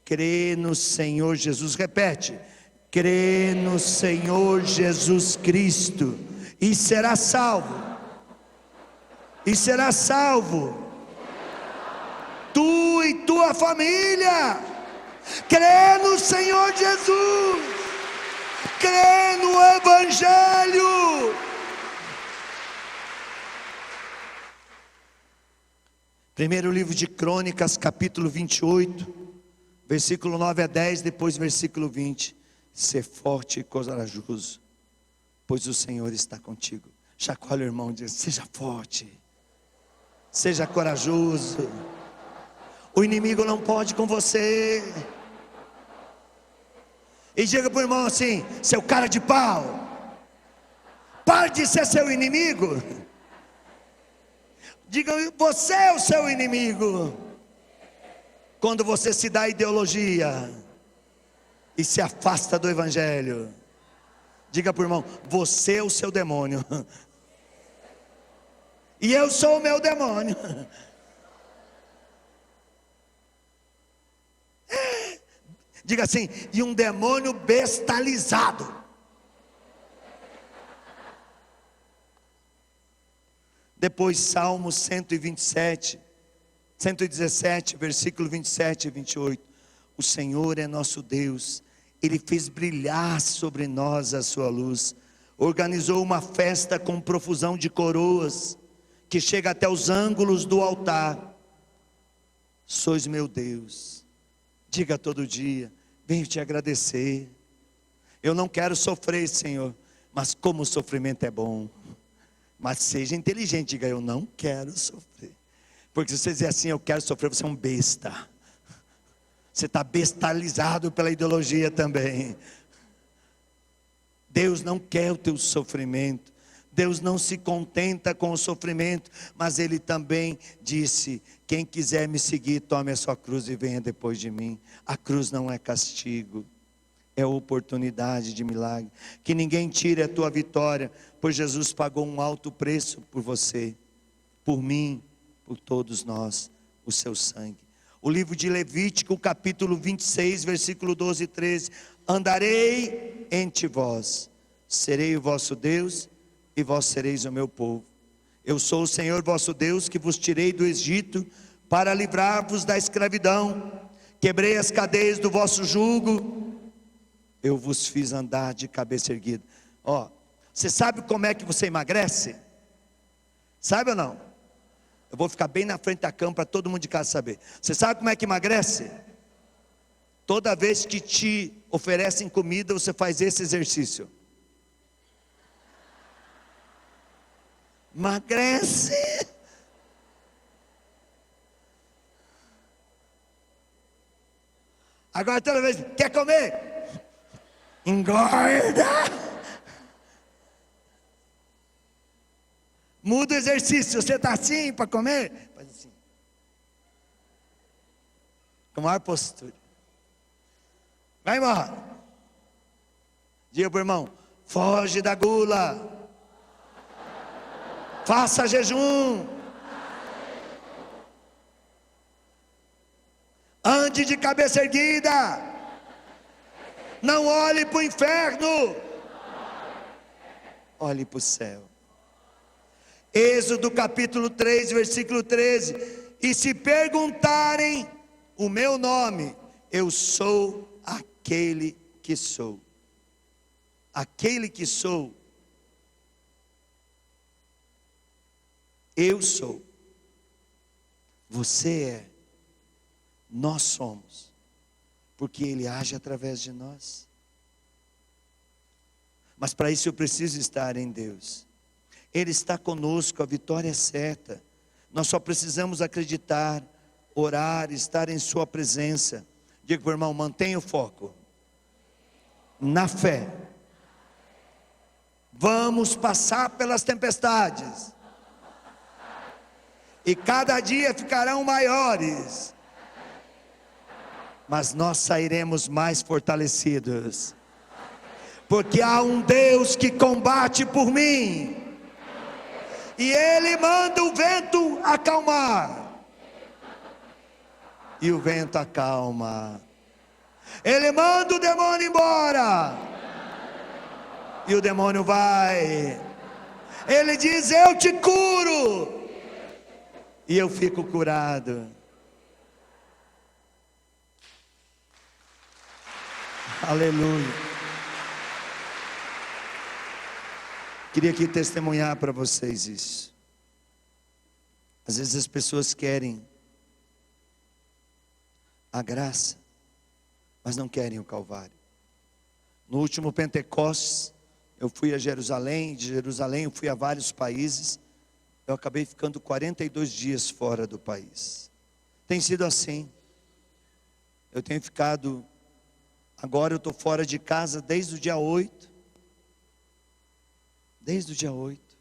Speaker 1: crê no Senhor Jesus. Repete: crê no Senhor Jesus Cristo e será salvo. E será salvo tu e tua família. Crê no Senhor Jesus, crê no Evangelho. Primeiro livro de Crônicas, capítulo 28, versículo 9 a 10, depois versículo 20. Ser forte e corajoso, pois o Senhor está contigo. Chacoalha o irmão e diz: seja forte, seja corajoso. O inimigo não pode com você. E diga para o irmão assim: seu cara de pau, pare de ser seu inimigo. Diga: você é o seu inimigo. Quando você se dá ideologia e se afasta do Evangelho, diga para o irmão: você é o seu demônio. E eu sou o meu demônio. Diga assim: e um demônio bestializado. Depois Salmo 117, versículo 27 e 28. O Senhor é nosso Deus, Ele fez brilhar sobre nós a sua luz. Organizou uma festa com profusão de coroas, que chega até os ângulos do altar. Sois meu Deus. Diga todo dia: venho te agradecer. Eu não quero sofrer, Senhor, mas como o sofrimento é bom. Mas seja inteligente, diga: eu não quero sofrer. Porque se você dizer assim: eu quero sofrer, você é um besta. Você está bestalizado pela ideologia também. Deus não quer o teu sofrimento. Deus não se contenta com o sofrimento, mas Ele também disse: quem quiser me seguir, tome a sua cruz e venha depois de mim. A cruz não é castigo, é oportunidade de milagre. Que ninguém tire a tua vitória, pois Jesus pagou um alto preço por você, por mim, por todos nós, o seu sangue. O livro de Levítico, capítulo 26, versículo 12 e 13. Andarei entre vós, serei o vosso Deus, e vós sereis o meu povo. Eu sou o Senhor vosso Deus, que vos tirei do Egito, para livrar-vos da escravidão. Quebrei as cadeias do vosso jugo, eu vos fiz andar de cabeça erguida. Ó, você sabe como é que você emagrece? Sabe ou não? Eu vou ficar bem na frente da cama para todo mundo de casa saber. Você sabe como é que emagrece? Toda vez que te oferecem comida, você faz esse exercício. Emagrece. Agora toda vez, quer comer? Engorda. Muda o exercício. Você está assim para comer? Faz assim. Com a maior postura. Vai embora. Diga para o irmão: foge da gula. Faça jejum. ande de cabeça erguida. Não olhe para o inferno. Olhe para o céu. Êxodo capítulo 3, versículo 13. E se perguntarem o meu nome, eu sou aquele que sou. Aquele que sou. Eu sou. Você é. Nós somos. Porque Ele age através de nós. Mas para isso eu preciso estar em Deus. Ele está conosco, a vitória é certa. Nós só precisamos acreditar, orar, estar em sua presença. Diga para o irmão, mantenha o foco. Na fé. Vamos passar pelas tempestades. E cada dia ficarão maiores. Mas nós sairemos mais fortalecidos. Porque há um Deus que combate por mim. E Ele manda o vento acalmar. E o vento acalma. Ele manda o demônio embora. E o demônio vai. Ele diz, eu te curo. E eu fico curado. Aleluia. Queria aqui testemunhar para vocês isso. Às vezes as pessoas querem a graça, mas não querem o Calvário. No último Pentecostes, eu fui a Jerusalém. De Jerusalém eu fui a vários países. Eu acabei ficando 42 dias fora do país. Tem sido assim. Eu tenho ficado, agora eu estou fora de casa desde o dia 8. Desde o dia 8.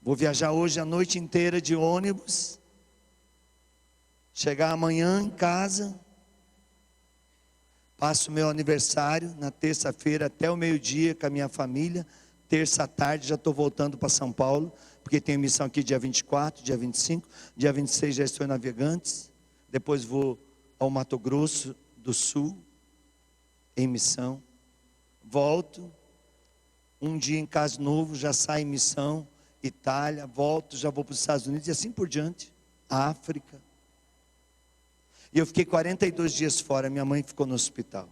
Speaker 1: Vou viajar hoje a noite inteira de ônibus. Chegar amanhã em casa. Passo meu aniversário na terça-feira até o meio-dia com a minha família. Terça à tarde já estou voltando para São Paulo, porque tenho missão aqui dia 24, dia 25. Dia 26 já estou em Navegantes. Depois vou ao Mato Grosso do Sul, em missão. Volto, um dia em Casa Novo, já saio em missão, Itália, volto, já vou para os Estados Unidos e assim por diante, África. E eu fiquei 42 dias fora, minha mãe ficou no hospital.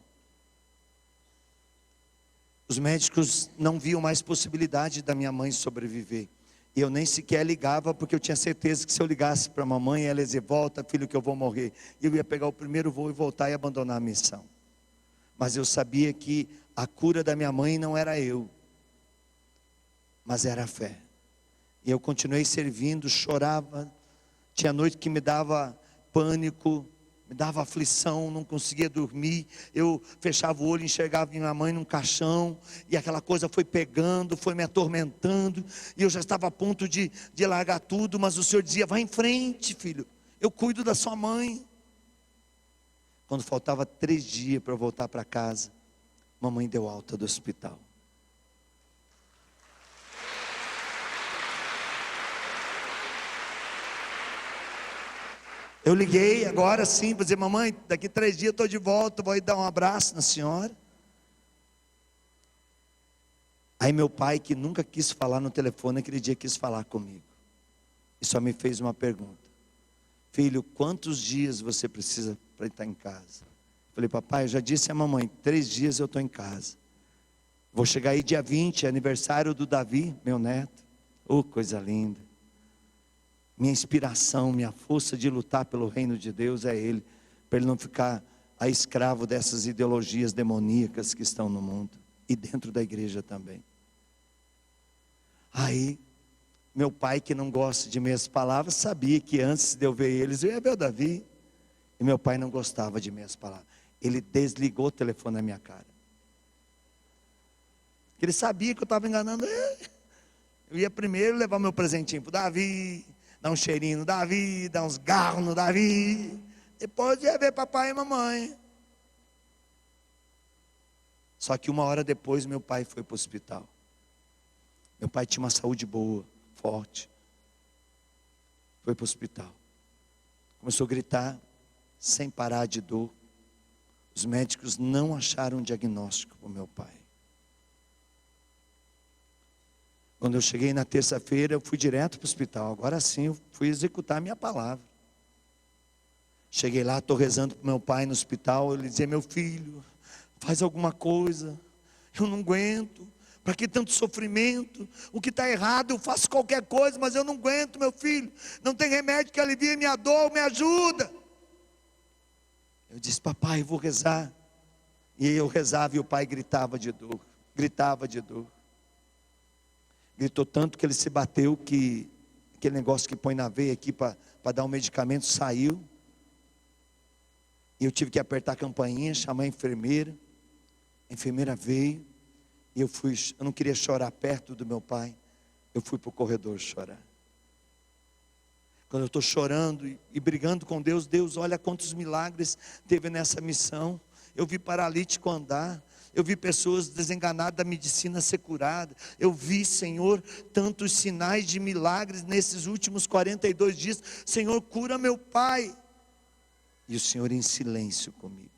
Speaker 1: Os médicos não viam mais possibilidade da minha mãe sobreviver. E eu nem sequer ligava, porque eu tinha certeza que se eu ligasse para a mamãe, ela ia dizer, volta filho que eu vou morrer. E eu ia pegar o primeiro voo e voltar e abandonar a missão. Mas eu sabia que a cura da minha mãe não era eu, mas era a fé. E eu continuei servindo, chorava. Tinha noite que me dava pânico, me dava aflição, não conseguia dormir. Eu fechava o olho, enxergava minha mãe num caixão, e aquela coisa foi pegando, foi me atormentando, e eu já estava a ponto de largar tudo, mas o Senhor dizia, vai em frente filho, eu cuido da sua mãe. Quando faltava 3 dias para eu voltar para casa, mamãe deu alta do hospital. Eu liguei agora sim para dizer, mamãe, daqui 3 dias eu estou de volta, vou ir dar um abraço na senhora. Aí meu pai, que nunca quis falar no telefone, aquele dia quis falar comigo. E só me fez uma pergunta. Filho, quantos dias você precisa para estar em casa? Falei, papai, eu já disse à mamãe, 3 dias eu estou em casa. Vou chegar aí dia 20, aniversário do Davi, meu neto. Oh, coisa linda. Minha inspiração, minha força de lutar pelo reino de Deus é Ele. Para Ele não ficar a escravo dessas ideologias demoníacas que estão no mundo. E dentro da igreja também. Aí, meu pai, que não gosta de meias palavras, sabia que antes de eu ver eles, eu ia ver o Davi. E meu pai não gostava de meias palavras. Ele desligou o telefone na minha cara. Ele sabia que eu estava enganando ele. Eu ia primeiro levar meu presentinho para o Davi, dar um cheirinho no Davi, dar uns garros no Davi. Depois ia ver papai e mamãe. Só que 1 hora depois meu pai foi para o hospital. Meu pai tinha uma saúde boa, forte. Foi para o hospital. Começou a gritar, sem parar de dor. Os médicos não acharam um diagnóstico para o meu pai. Quando eu cheguei na terça-feira, eu fui direto para o hospital. Agora sim, eu fui executar a minha palavra. Cheguei lá, estou rezando para o meu pai no hospital. Ele dizia: meu filho, faz alguma coisa. Eu não aguento. Para que tanto sofrimento? O que está errado, eu faço qualquer coisa, mas eu não aguento, meu filho. Não tem remédio que alivie minha dor, me ajuda. Eu disse: papai, eu vou rezar. E eu rezava e o pai gritava de dor. Gritava de dor. Gritou tanto que ele se bateu, que aquele negócio que põe na veia aqui para dar um medicamento saiu. E eu tive que apertar a campainha, chamar a enfermeira. A enfermeira veio. E eu não queria chorar perto do meu pai. Eu fui para o corredor chorar. Quando eu estou chorando e brigando com Deus, Deus, olha quantos milagres teve nessa missão. Eu vi paralítico andar. Eu vi pessoas desenganadas da medicina ser curadas. Eu vi, Senhor, tantos sinais de milagres nesses últimos 42 dias. Senhor, cura meu pai. E o Senhor em silêncio comigo,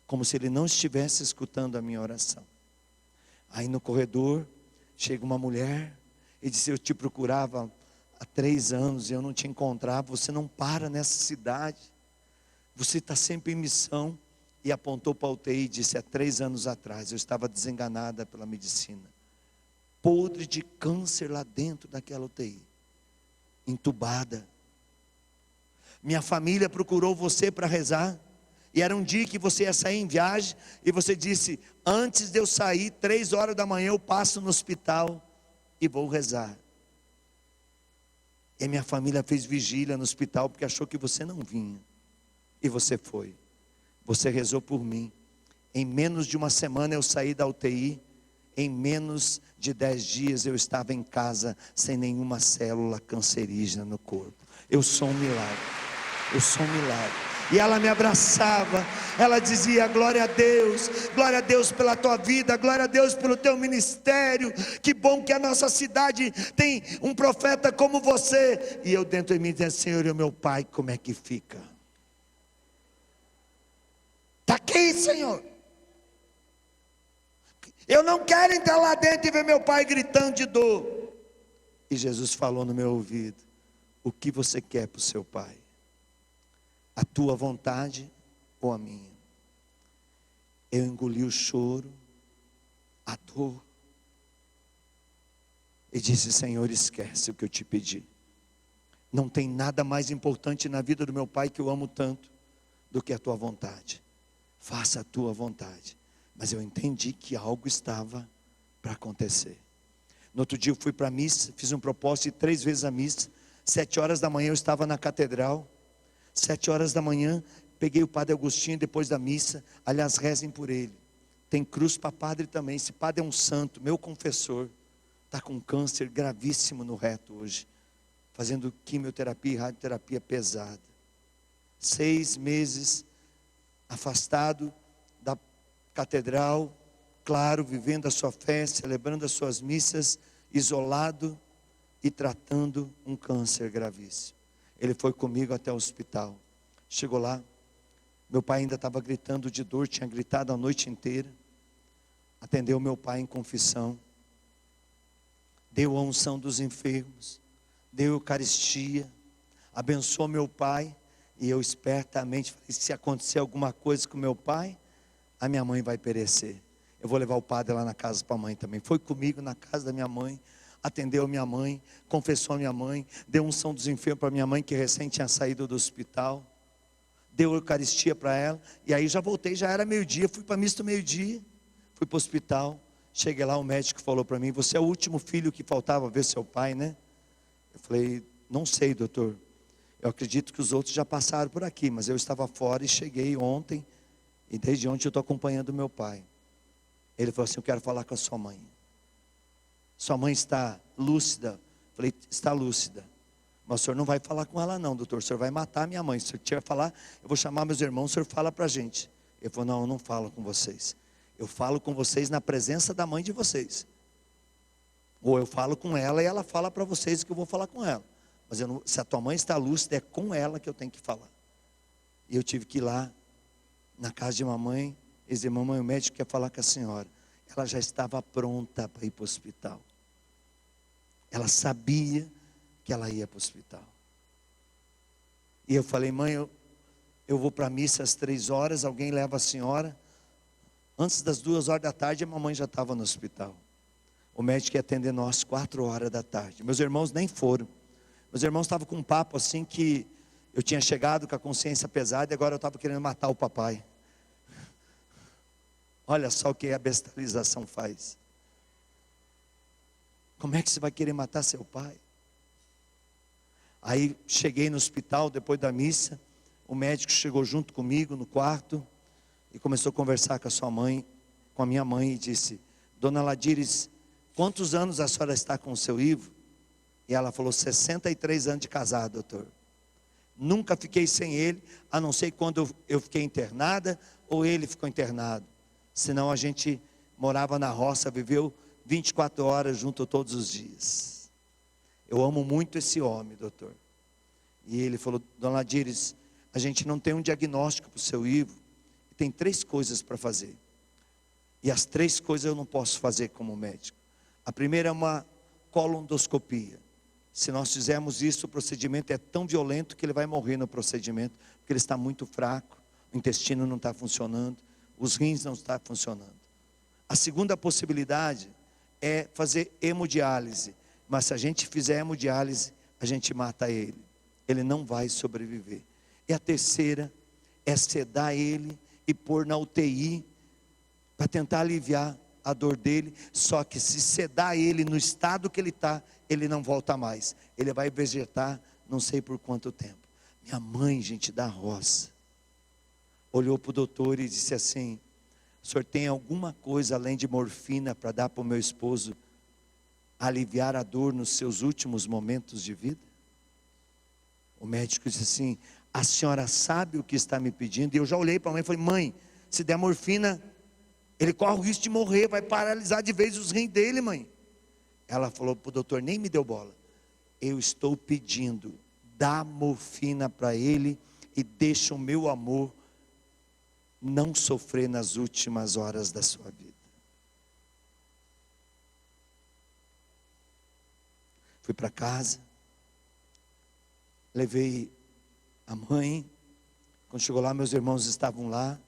Speaker 1: como se Ele não estivesse escutando a minha oração. Aí no corredor, chega uma mulher e disse: eu te procurava há 3 anos e eu não te encontrava. Você não para nessa cidade. Você está sempre em missão. E apontou para a UTI e disse: há 3 anos atrás eu estava desenganada pela medicina, podre de câncer lá dentro daquela UTI, entubada. Minha família procurou você para rezar. E era um dia que você ia sair em viagem. E você disse: antes de eu sair, 3 horas da manhã eu passo no hospital e vou rezar. E minha família fez vigília no hospital porque achou que você não vinha. E você foi. Você rezou por mim. Em menos de uma semana eu saí da UTI. Em menos de 10 dias eu estava em casa sem nenhuma célula cancerígena no corpo. Eu sou um milagre. Eu sou um milagre. E ela me abraçava, ela dizia: glória a Deus pela tua vida, glória a Deus pelo teu ministério. Que bom que a nossa cidade tem um profeta como você. E eu dentro de mim dizia: Senhor, e o meu pai como é que fica? Está aqui, Senhor. Eu não quero entrar lá dentro e ver meu pai gritando de dor. E Jesus falou no meu ouvido: o que você quer para o seu pai? A tua vontade ou a minha? Eu engoli o choro, a dor, e disse: Senhor, esquece o que eu te pedi. Não tem nada mais importante na vida do meu pai, que eu amo tanto, do que a tua vontade. Faça a tua vontade. Mas eu entendi que algo estava para acontecer. No outro dia eu fui para a missa, fiz um propósito de 3 vezes a missa. 7 horas da manhã eu estava na catedral. 7 horas da manhã, peguei o padre Agostinho depois da missa. Aliás, rezem por ele. Tem cruz para padre também. Esse padre é um santo, meu confessor. Está com câncer gravíssimo no reto hoje, fazendo quimioterapia e radioterapia pesada. 6 meses afastado da catedral, claro, vivendo a sua fé, celebrando as suas missas, isolado e tratando um câncer gravíssimo. Ele foi comigo até o hospital. Chegou lá, meu pai ainda estava gritando de dor, tinha gritado a noite inteira. Atendeu meu pai em confissão, deu a unção dos enfermos, deu a Eucaristia, abençoou meu pai. E eu espertamente falei: se acontecer alguma coisa com meu pai, a minha mãe vai perecer. Eu vou levar o padre lá na casa para a mãe também. Foi comigo na casa da minha mãe, atendeu a minha mãe, confessou a minha mãe, deu unção dos enfermos para minha mãe, que recém tinha saído do hospital, deu a Eucaristia para ela. E aí já voltei, já era meio-dia, fui para a missa do meio-dia, fui para o hospital. Cheguei lá, o médico falou para mim: você é o último filho que faltava ver seu pai, né? Eu falei: não sei, doutor. Eu acredito que os outros já passaram por aqui, mas eu estava fora e cheguei ontem, e desde ontem eu estou acompanhando meu pai. Ele falou assim: eu quero falar com a sua mãe. Sua mãe está lúcida? Eu falei: está lúcida. Mas o senhor não vai falar com ela não, doutor, o senhor vai matar a minha mãe. Se o senhor tiver que falar, eu vou chamar meus irmãos, o senhor fala para a gente. Ele falou: não, eu não falo com vocês. Eu falo com vocês na presença da mãe de vocês. Ou eu falo com ela e ela fala para vocês que eu vou falar com ela. mas se a tua mãe está lúcida, é com ela que eu tenho que falar. E eu tive que ir lá, na casa de mamãe, e dizer: mamãe, o médico quer falar com a senhora. Ela já estava pronta para ir para o hospital. Ela sabia que ela ia para o hospital. E eu falei: mãe, eu vou para a missa às 3 horas, alguém leva a senhora. Antes das 2 horas da tarde, a mamãe já estava no hospital. O médico ia atender nós 4 horas da tarde. Meus irmãos nem foram. Meus irmãos estavam com um papo assim que eu tinha chegado com a consciência pesada e agora eu estava querendo matar o papai. Olha só o que a bestialização faz. Como é que você vai querer matar seu pai? Aí cheguei no hospital depois da missa. O médico chegou junto comigo no quarto e começou a conversar com a sua mãe, com a minha mãe, e disse: dona Ladires, quantos anos a senhora está com o seu Ivo? E ela falou: 63 anos de casado, doutor. Nunca fiquei sem ele, a não ser quando eu fiquei internada ou ele ficou internado. Senão a gente morava na roça, viveu 24 horas junto todos os dias. Eu amo muito esse homem, doutor. E ele falou: dona Ladires, a gente não tem um diagnóstico para o seu Ivo. Tem 3 coisas para fazer. E as 3 coisas eu não posso fazer como médico. A primeira é uma colondoscopia. Se nós fizermos isso, o procedimento é tão violento que ele vai morrer no procedimento, porque ele está muito fraco, o intestino não está funcionando, os rins não estão funcionando. A segunda possibilidade é fazer hemodiálise, mas se a gente fizer hemodiálise, a gente mata ele não vai sobreviver. E a terceira é sedar ele e pôr na UTI, para tentar aliviar a dor dele. Só que se sedar ele no estado que ele está, ele não volta mais, ele vai vegetar não sei por quanto tempo. Minha mãe, gente da roça, olhou para o doutor e disse assim: o senhor tem alguma coisa além de morfina para dar para o meu esposo aliviar a dor nos seus últimos momentos de vida? O médico disse assim: a senhora sabe o que está me pedindo? E eu já olhei para a mãe e falei: mãe, se der morfina, ele corre o risco de morrer, vai paralisar de vez os rins dele, mãe. Ela falou para o doutor, nem me deu bola: eu estou pedindo, dá morfina para ele e deixa o meu amor não sofrer nas últimas horas da sua vida. Fui para casa, levei a mãe. Quando chegou lá, meus irmãos estavam lá,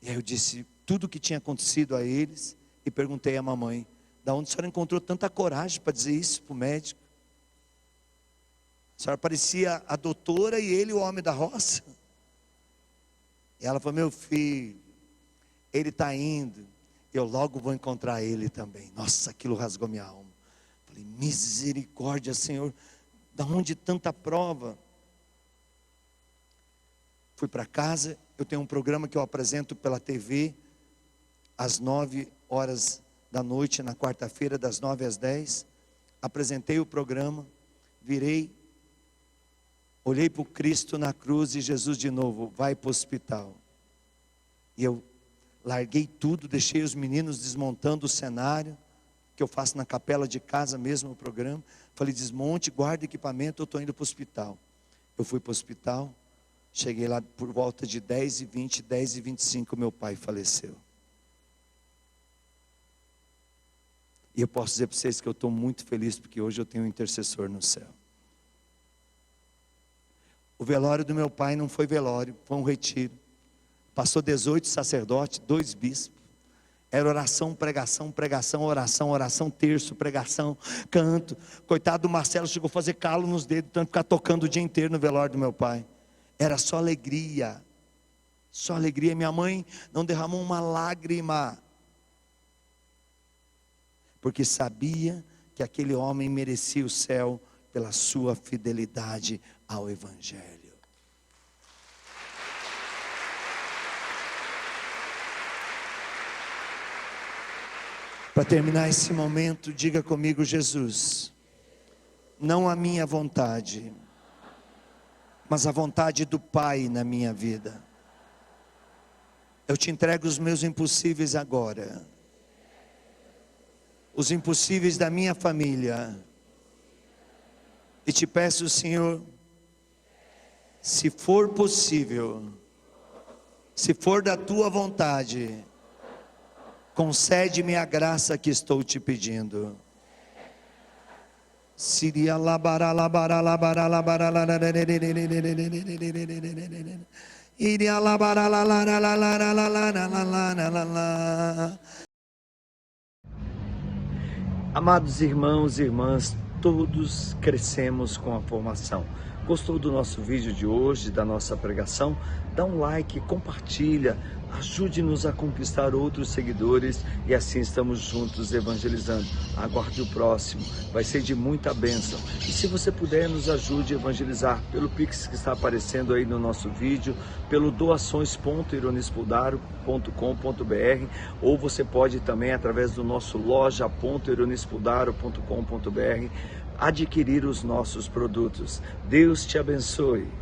Speaker 1: e aí eu disse tudo o que tinha acontecido a eles, e perguntei à mamãe: da onde a senhora encontrou tanta coragem para dizer isso para o médico? A senhora parecia a doutora e ele o homem da roça. E ela falou: meu filho, ele está indo, eu logo vou encontrar ele também. Nossa, aquilo rasgou minha alma. Falei: misericórdia, Senhor, da onde tanta prova? Fui para casa. Eu tenho um programa que eu apresento pela TV às 9 horas da noite, na quarta-feira, das 9 às 10. Apresentei o programa, virei, olhei para o Cristo na cruz e Jesus de novo: vai para o hospital. E eu larguei tudo, deixei os meninos desmontando o cenário, que eu faço na capela de casa mesmo o programa. Falei: desmonte, guarda equipamento, eu estou indo para o hospital. Eu fui para o hospital, cheguei lá por volta de 10h20, 10h25, meu pai faleceu. E eu posso dizer para vocês que eu estou muito feliz, porque hoje eu tenho um intercessor no céu. O velório do meu pai não foi velório, foi um retiro. Passou 18 sacerdotes, 2 bispos. Era oração, pregação, pregação, oração, oração, terço, pregação, canto. Coitado do Marcelo, chegou a fazer calo nos dedos, tanto ficar tocando o dia inteiro no velório do meu pai. Era só alegria, só alegria. Minha mãe não derramou uma lágrima, porque sabia que aquele homem merecia o céu pela sua fidelidade ao Evangelho. Para terminar esse momento, diga comigo: Jesus, não a minha vontade, mas a vontade do Pai na minha vida. Eu te entrego os meus impossíveis agora, os impossíveis da minha família, E te peço, Senhor, se for possível, se for da tua vontade, concede-me a graça que estou te pedindo. Siria labara labara labara labara iria labara la la la la la la la la la la. Amados irmãos e irmãs, todos crescemos com a formação. Gostou do nosso vídeo de hoje, da nossa pregação? Dá um like, compartilha, ajude-nos a conquistar outros seguidores e assim estamos juntos evangelizando. Aguarde o próximo, vai ser de muita bênção. E se você puder, nos ajude a evangelizar pelo Pix que está aparecendo aí no nosso vídeo, pelo doações.ironispodaro.com.br, ou você pode também através do nosso loja.ironispodaro.com.br adquirir os nossos produtos. Deus te abençoe.